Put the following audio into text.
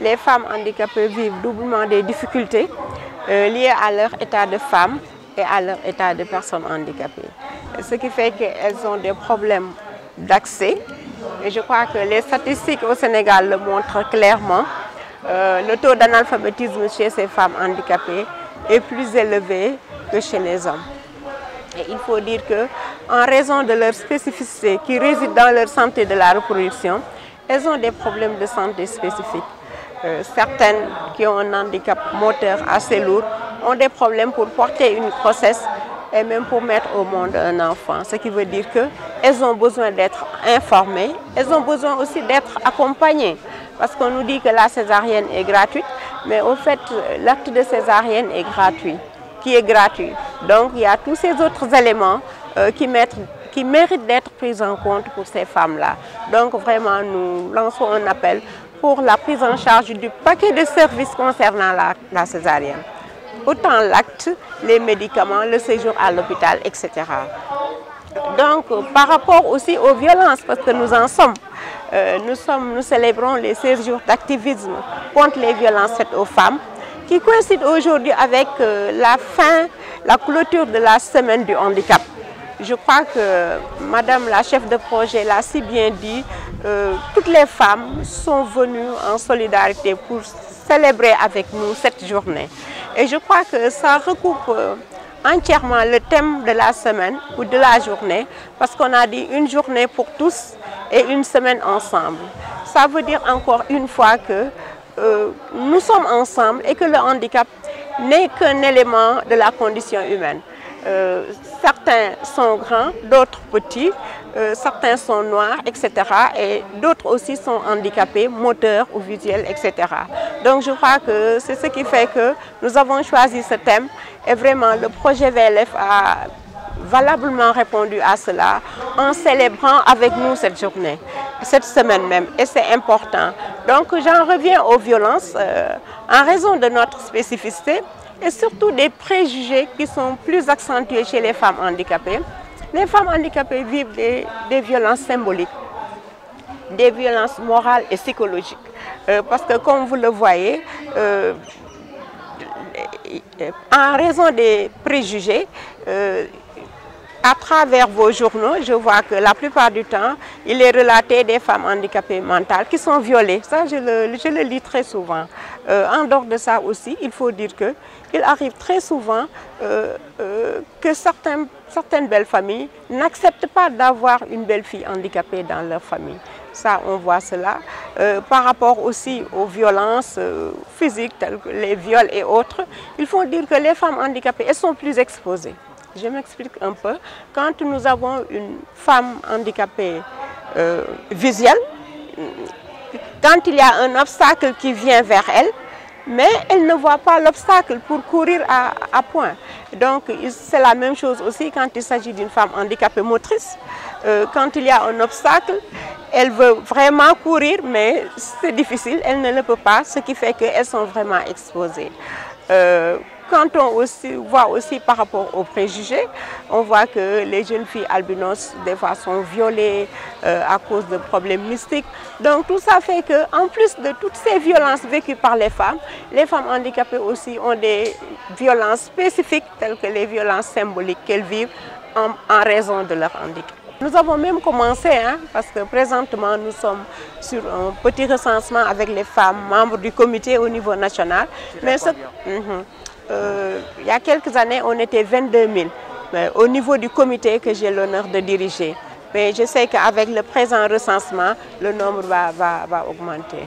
les femmes handicapées vivent doublement des difficultés liées à leur état de femme et à leur état de personne handicapée. Ce qui fait qu'elles ont des problèmes d'accès. Et je crois que les statistiques au Sénégal le montrent clairement. Le taux d'analphabétisme chez ces femmes handicapées est plus élevé que chez les hommes. Et il faut dire qu'en raison de leur spécificité qui réside dans leur santé de la reproduction, elles ont des problèmes de santé spécifiques. Certaines qui ont un handicap moteur assez lourd ont des problèmes pour porter une grossesse et même pour mettre au monde un enfant. Ce qui veut dire qu'elles ont besoin d'être informées, elles ont besoin aussi d'être accompagnées. Parce qu'on nous dit que la césarienne est gratuite, mais au fait, l'acte de césarienne est gratuit, Donc il y a tous ces autres éléments qui méritent d'être pris en compte pour ces femmes-là. Donc vraiment, nous lançons un appel pour la prise en charge du paquet de services concernant la césarienne. Autant l'acte, les médicaments, le séjour à l'hôpital, etc. Donc par rapport aussi aux violences, parce que nous en sommes, nous célébrons les 16 jours d'activisme contre les violences faites aux femmes, qui coïncide aujourd'hui avec la clôture de la semaine du handicap. Je crois que Madame la chef de projet l'a si bien dit, toutes les femmes sont venues en solidarité pour célébrer avec nous cette journée. Et je crois que ça recoupe entièrement le thème de la semaine ou de la journée, parce qu'on a dit une journée pour tous et une semaine ensemble. Ça veut dire encore une fois que nous sommes ensemble et que le handicap n'est qu'un élément de la condition humaine. Certains sont grands, d'autres petits, certains sont noirs, etc. Et d'autres aussi sont handicapés, moteurs ou visuels, etc. Donc je crois que c'est ce qui fait que nous avons choisi ce thème et vraiment le projet VLF a valablement répondu à cela en célébrant avec nous cette journée, cette semaine même, et c'est important. Donc j'en reviens aux violences en raison de notre spécificité et surtout des préjugés qui sont plus accentués chez les femmes handicapées. Les femmes handicapées vivent des violences symboliques, des violences morales et psychologiques. Parce que comme vous le voyez, en raison des préjugés, à travers vos journaux, je vois que la plupart du temps, il est relaté des femmes handicapées mentales qui sont violées. Ça, je le lis très souvent. En dehors de ça aussi, il faut dire qu'il arrive très souvent que certaines belles familles n'acceptent pas d'avoir une belle-fille handicapée dans leur famille. Ça, on voit cela. Par rapport aussi aux violences physiques, telles que les viols et autres, il faut dire que les femmes handicapées, elles sont plus exposées. Je m'explique un peu. Quand nous avons une femme handicapée visuelle, quand il y a un obstacle qui vient vers elle, mais elle ne voit pas l'obstacle pour courir à point. Donc c'est la même chose aussi quand il s'agit d'une femme handicapée motrice. Quand il y a un obstacle, elle veut vraiment courir, mais c'est difficile, elle ne le peut pas, ce qui fait qu'elles sont vraiment exposées. Quand on voit aussi par rapport aux préjugés, on voit que les jeunes filles albinos, des fois, sont violées à cause de problèmes mystiques. Donc tout ça fait qu'en plus de toutes ces violences vécues par les femmes handicapées aussi ont des violences spécifiques, telles que les violences symboliques qu'elles vivent en raison de leur handicap. Nous avons même commencé, parce que présentement nous sommes sur un petit recensement avec les femmes membres du comité au niveau national. Mais il y a quelques années, on était 22 000 au niveau du comité que j'ai l'honneur de diriger. Mais je sais qu'avec le présent recensement, le nombre va augmenter.